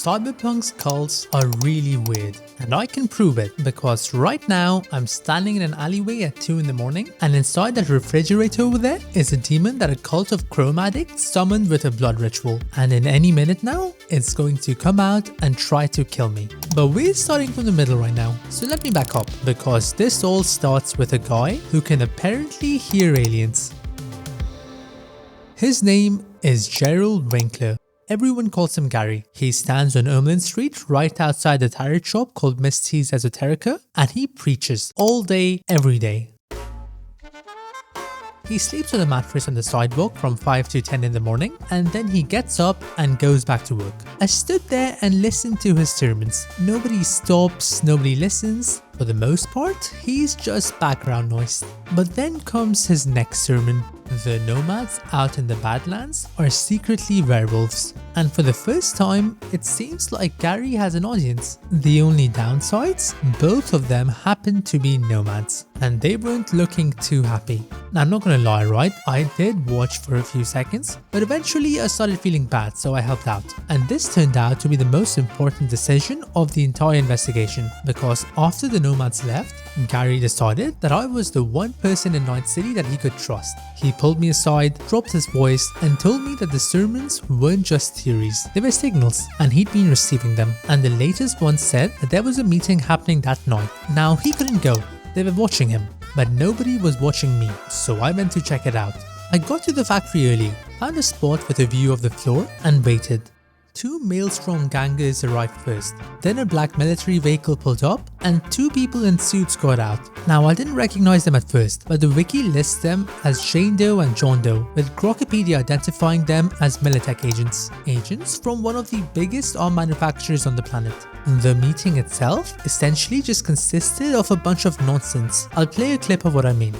Cyberpunk's cults are really weird, and I can prove it because right now I'm standing in an alleyway at 2 in the morning, and inside that refrigerator over there is a demon that a cult of chrome addicts summoned with a blood ritual, and in any minute now it's going to come out and try to kill me. But we're starting from the middle right now, so let me back up because this all starts with a guy who can apparently hear aliens. His name is Gerald Winkler. Everyone calls him Gary. He stands on Ermland Street right outside the tarot shop called Misty's Esoterica, and he preaches all day, every day. He sleeps on a mattress on the sidewalk from 5 to 10 in the morning, and then he gets up and goes back to work. I stood there and listened to his sermons. Nobody stops, nobody listens. For the most part, he's just background noise. But then comes his next sermon. The nomads out in the Badlands are secretly werewolves. And for the first time, it seems like Gary has an audience. The only downsides? Both of them happen to be nomads. And they weren't looking too happy. Now, I'm not gonna lie, right? I did watch for a few seconds, but eventually I started feeling bad, so I helped out. And this turned out to be the most important decision of the entire investigation, because after the nomads left, Gary decided that I was the one person in Night City that he could trust. He pulled me aside, dropped his voice, and told me that the sermons weren't just theories, they were signals, and he'd been receiving them. And the latest one said that there was a meeting happening that night. Now, he couldn't go, they were watching him, but nobody was watching me, so I went to check it out. I got to the factory early, found a spot with a view of the floor, and waited. 2 Maelstrom gangers arrived first, then a black military vehicle pulled up, and 2 people in suits got out. Now, I didn't recognize them at first, but the wiki lists them as Shane Doe and John Doe, with Crocopedia identifying them as Militech agents. Agents from one of the biggest arm manufacturers on the planet. The meeting itself essentially just consisted of a bunch of nonsense. I'll play a clip of what I mean.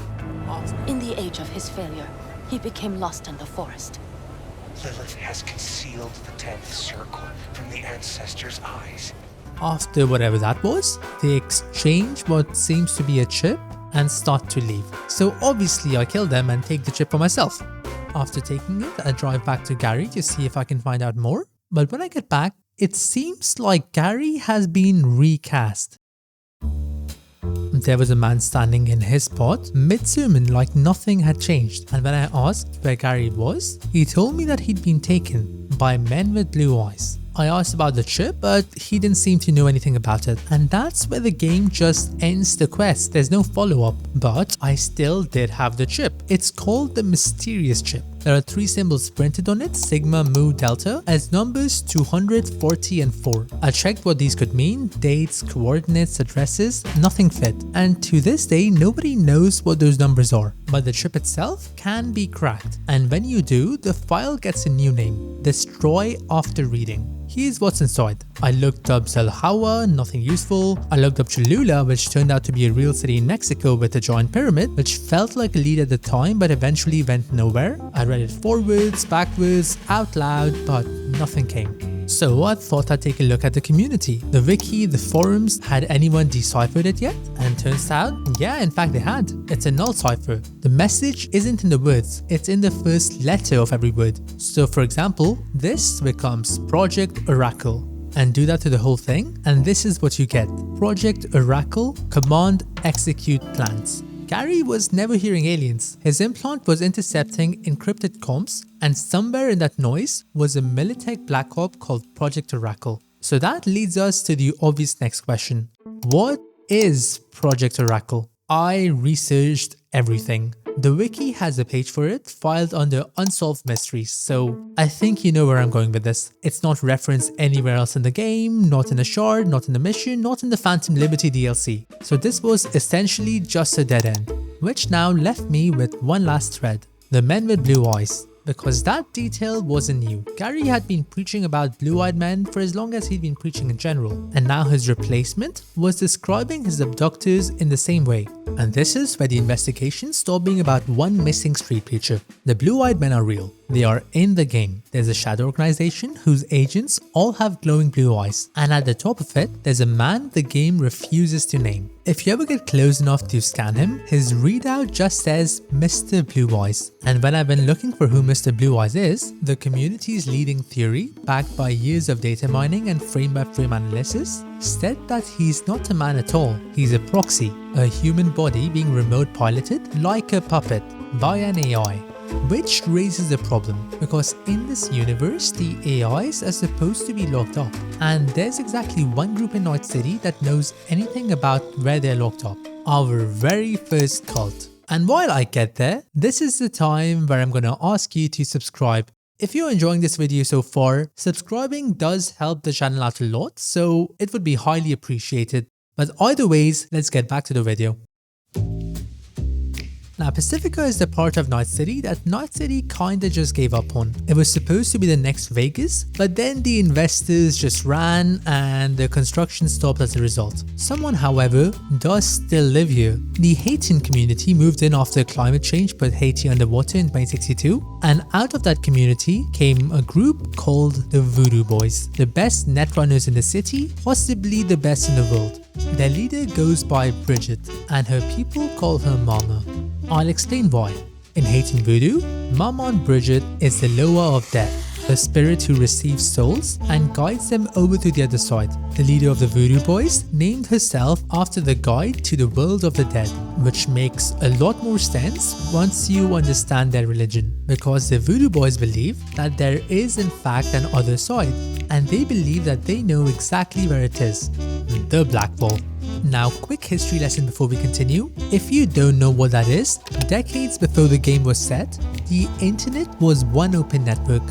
In the age of his failure, he became lost in the forest. Lilith has concealed the 10th circle from the ancestors' eyes. After whatever that was, they exchange what seems to be a chip and start to leave. So obviously I kill them and take the chip for myself. After taking it, I drive back to Gary to see if I can find out more. But when I get back, it seems like Gary has been recast. There was a man standing in his spot mid-sermon like nothing had changed, and when I asked where Gary was, he told me that he'd been taken by men with blue eyes. I asked about the chip, but he didn't seem to know anything about it, and that's where the game just ends the quest. There's no follow-up, but I still did have the chip. It's called the Mysterious Chip. There are 3 symbols printed on it, Sigma, Mu, Delta, as numbers 200, 40 and 4. I checked what these could mean, dates, coordinates, addresses, nothing fit. And to this day, nobody knows what those numbers are. But the chip itself can be cracked. And when you do, the file gets a new name, Destroy After Reading. Here's what's inside. I looked up Zelhawa, nothing useful. I looked up Cholula, which turned out to be a real city in Mexico with a giant pyramid, which felt like a lead at the time but eventually went nowhere. I read it forwards, backwards, out loud, but nothing came. So I thought I'd take a look at the community. The wiki, the forums, had anyone deciphered it yet? And turns out, yeah, in fact they had. It's a null cipher. The message isn't in the words, it's in the first letter of every word. So for example, this becomes Project Oracle. And do that to the whole thing, and this is what you get. Project Oracle, command execute plans. Gary was never hearing aliens. His implant was intercepting encrypted comms, and somewhere in that noise was a Militech black op called Project Oracle. So that leads us to the obvious next question. What is Project Oracle? I researched everything. The wiki has a page for it filed under Unsolved Mysteries, so I think you know where I'm going with this. It's not referenced anywhere else in the game, not in the shard, not in the mission, not in the Phantom Liberty DLC. So this was essentially just a dead end, which now left me with one last thread. The men with blue eyes. Because that detail wasn't new. Gary had been preaching about blue-eyed men for as long as he'd been preaching in general, and now his replacement was describing his abductors in the same way. And this is where the investigation stopped being about one missing street preacher. The blue-eyed men are real. They are in the game. There's a shadow organization whose agents all have glowing blue eyes, and at the top of it, there's a man the game refuses to name. If you ever get close enough to scan him, his readout just says Mr. Blue Eyes. And when I've been looking for who Mr. Blue Eyes is, the community's leading theory, backed by years of data mining and frame-by-frame analysis, said that he's not a man at all. He's a proxy, a human body being remote piloted like a puppet by an AI. Which raises a problem, because in this universe the AIs are supposed to be locked up, and there's exactly one group in Night City that knows anything about where they're locked up. Our very first cult. And while I get there, this is the time where I'm gonna ask you to subscribe. If you're enjoying this video so far, subscribing does help the channel out a lot, so it would be highly appreciated. But either ways, let's get back to the video. Now, Pacifica is the part of Night City that Night City kinda just gave up on. It was supposed to be the next Vegas, but then the investors just ran and the construction stopped as a result. Someone, however, does still live here. The Haitian community moved in after climate change put Haiti underwater in 2062, and out of that community came a group called the Voodoo Boys, the best netrunners in the city, possibly the best in the world. Their leader goes by Bridget, and her people call her Mama. I'll explain why. In Haitian Voodoo, Mama Bridget is the lower of death, a spirit who receives souls and guides them over to the other side. The leader of the Voodoo Boys named herself after the guide to the world of the dead, which makes a lot more sense once you understand their religion, because the Voodoo Boys believe that there is in fact an other side, and they believe that they know exactly where it is, the Black Wall. Now, quick history lesson before we continue. If you don't know what that is, decades before the game was set, the internet was one open network.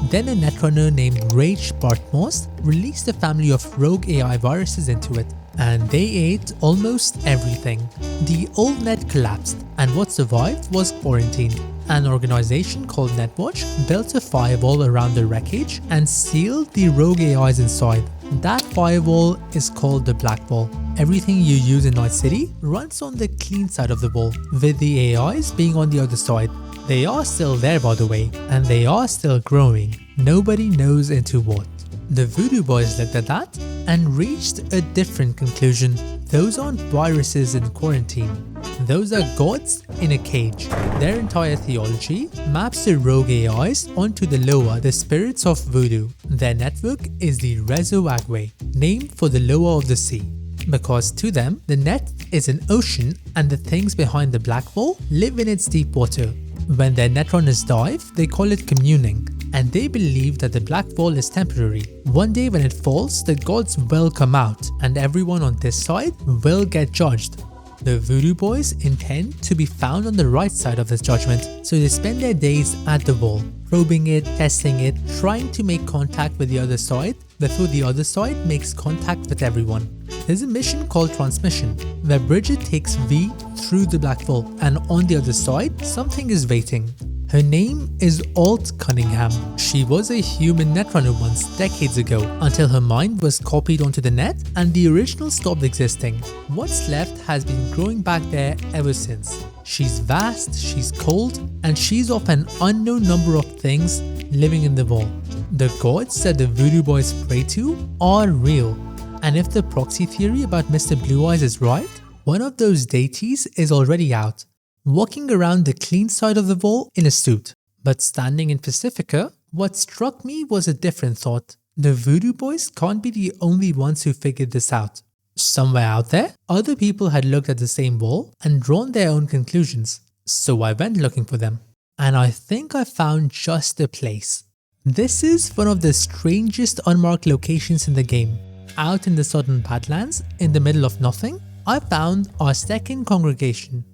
Then a netrunner named Rage Bartmoss released a family of rogue AI viruses into it, and they ate almost everything. The old net collapsed, and what survived was quarantine. An organization called Netwatch built a firewall around the wreckage and sealed the rogue AIs inside. That firewall is called the Black Wall. Everything you use in Night City runs on the clean side of the wall, with the AIs being on the other side. They are still there, by the way, and they are still growing. Nobody knows into what. The Voodoo Boys looked at that and reached a different conclusion. Those aren't viruses in quarantine. Those are gods in a cage. Their entire theology maps the rogue AIs onto the Loa, the spirits of Voodoo. Their network is the Rezo Agwe, named for the Loa of the sea, because to them, the net is an ocean and the things behind the Black Wall live in its deep water. When their netrunners dive, they call it communing, and they believe that the Black Wall is temporary. One day when it falls, the gods will come out, and everyone on this side will get judged. The Voodoo Boys intend to be found on the right side of this judgment, so they spend their days at the wall, probing it, testing it, trying to make contact with the other side before the other side makes contact with everyone. There's a mission called Transmission, where Bridget takes V through the Black Wall, and on the other side, something is waiting. Her name is Alt Cunningham. She was a human netrunner once, decades ago, until her mind was copied onto the net and the original stopped existing. What's left has been growing back there ever since. She's vast, she's cold, and she's of an unknown number of things living in the wall. The gods that the Voodoo Boys pray to are real. And if the proxy theory about Mr. Blue Eyes is right, one of those deities is already out, walking around the clean side of the wall in a suit. But standing in Pacifica, what struck me was a different thought. The Voodoo Boys can't be the only ones who figured this out. Somewhere out there, other people had looked at the same wall and drawn their own conclusions. So I went looking for them. And I think I found just the place. This is one of the strangest unmarked locations in the game. Out in the southern Badlands, in the middle of nothing, I found our second congregation.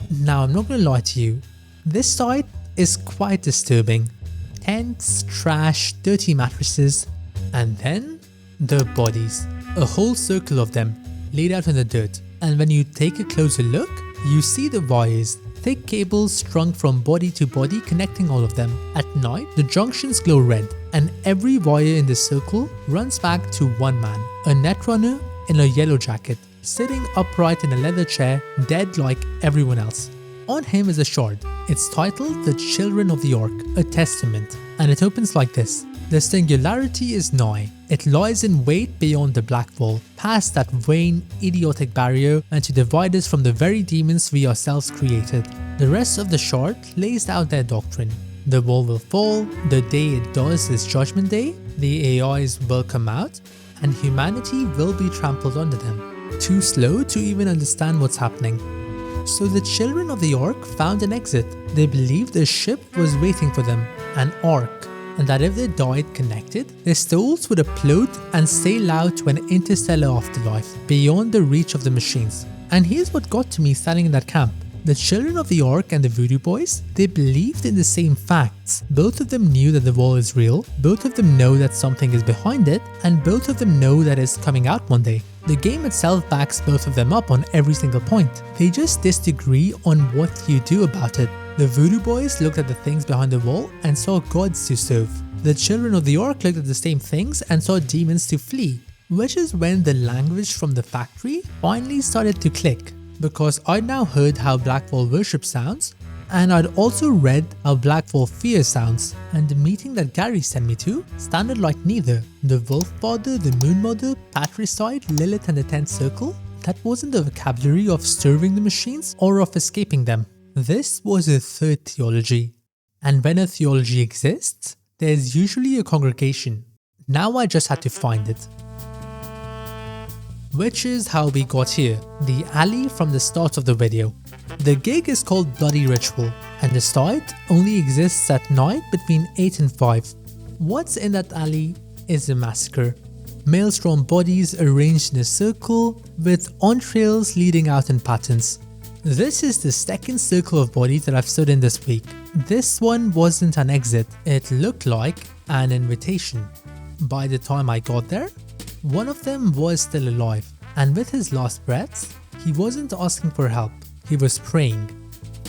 Now, I'm not gonna lie to you, this site is quite disturbing. Tents, trash, dirty mattresses, and then the bodies. A whole circle of them laid out in the dirt, and when you take a closer look, you see the wires, thick cables strung from body to body connecting all of them. At night, the junctions glow red, and every wire in the circle runs back to one man, a netrunner in a yellow jacket, sitting upright in a leather chair, dead like everyone else. On him is a shard. It's titled The Children of the Orc, a testament, and it opens like this. The singularity is nigh. It lies in wait beyond the black wall, past that vain, idiotic barrier, and to divide us from the very demons we ourselves created. The rest of the shard lays out their doctrine. The wall will fall, the day it does is Judgment Day, the AIs will come out, and humanity will be trampled under them. Too slow to even understand what's happening. So the children of the Orc found an exit. They believed a ship was waiting for them, an Orc, and that if they died connected, their souls would upload and sail out to an interstellar afterlife, beyond the reach of the machines. And here's what got to me standing in that camp. The children of the Orc and the Voodoo boys, they believed in the same facts. Both of them knew that the wall is real, both of them know that something is behind it, and both of them know that it's coming out one day. The game itself backs both of them up on every single point. They just disagree on what you do about it. The Voodoo boys looked at the things behind the wall and saw gods to serve. The children of the Orc looked at the same things and saw demons to flee. Which is when the language from the factory finally started to click. Because I'd now heard how Blackwall worship sounds, and I'd also read how Blackwall fear sounds, and the meeting that Gary sent me to sounded like neither. The Wolf Father, the Moon Mother, Patricide, Lilith and the 10th Circle, that wasn't the vocabulary of serving the machines or of escaping them. This was a third theology. And when a theology exists, there's usually a congregation. Now I just had to find it. Which is how we got here, the alley from the start of the video. The gig is called Bloody Ritual, and the start only exists at night between 8 and 5. What's in that alley is a massacre. Maelstrom bodies arranged in a circle with entrails leading out in patterns. This is the second circle of bodies that I've stood in this week. This one wasn't an exit, it looked like an invitation. By the time I got there, one of them was still alive, and with his last breaths, he wasn't asking for help, he was praying.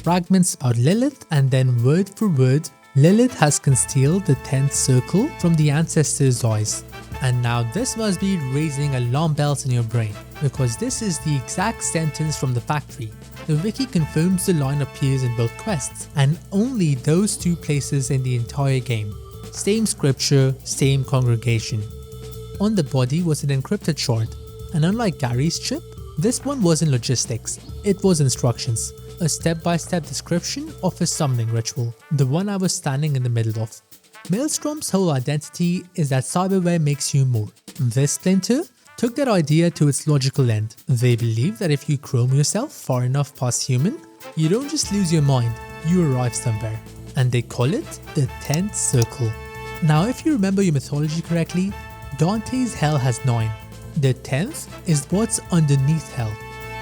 Fragments about Lilith, and then word for word, Lilith has concealed the 10th circle from the ancestors' eyes. And now this must be raising alarm bells in your brain, because this is the exact sentence from the factory. The wiki confirms the line appears in both quests, and only those two places in the entire game. Same scripture, same congregation. On the body was an encrypted shard, and unlike Gary's chip, this one wasn't logistics, it was instructions, a step-by-step description of a summoning ritual, the one I was standing in the middle of. Maelstrom's whole identity is that cyberware makes you more. This splinter took that idea to its logical end. They believe that if you chrome yourself far enough past human, you don't just lose your mind, you arrive somewhere. And they call it the 10th circle. Now if you remember your mythology correctly, Dante's hell has 9. The 10th is what's underneath hell,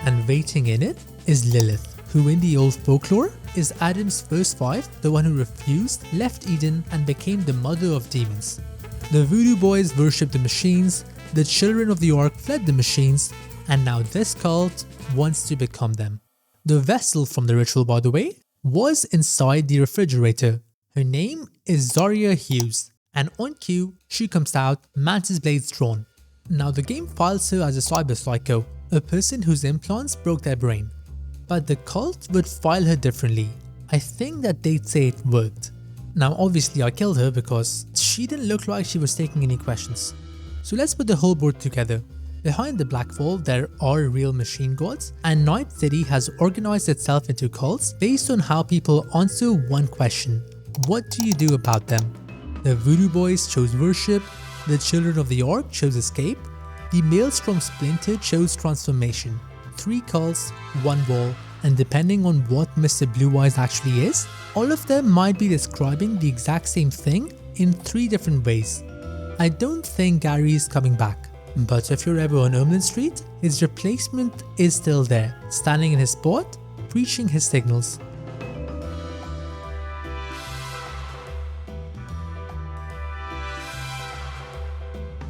and waiting in it is Lilith, who in the old folklore is Adam's first wife, the one who refused, left Eden and became the mother of demons. The Voodoo boys worshipped the machines, the children of the Orc fled the machines, and now this cult wants to become them. The vessel from the ritual, by the way, was inside the refrigerator. Her name is Zarya Hughes, and on cue, she comes out, mantis blades drawn. Now the game files her as a cyber psycho, a person whose implants broke their brain. But the cult would file her differently. I think that they'd say it worked. Now obviously I killed her because she didn't look like she was taking any questions. So let's put the whole board together. Behind the Black Wall there are real machine gods, and Night City has organized itself into cults based on how people answer one question. What do you do about them? The Voodoo boys chose worship, the children of the Orc chose escape, the Maelstrom splinter chose transformation. 3 cults, 1 wall, and depending on what Mr. Blue Eyes actually is, all of them might be describing the exact same thing in 3 different ways. I don't think Gary is coming back, but if you're ever on Ermland Street, his replacement is still there, standing in his spot, preaching his signals.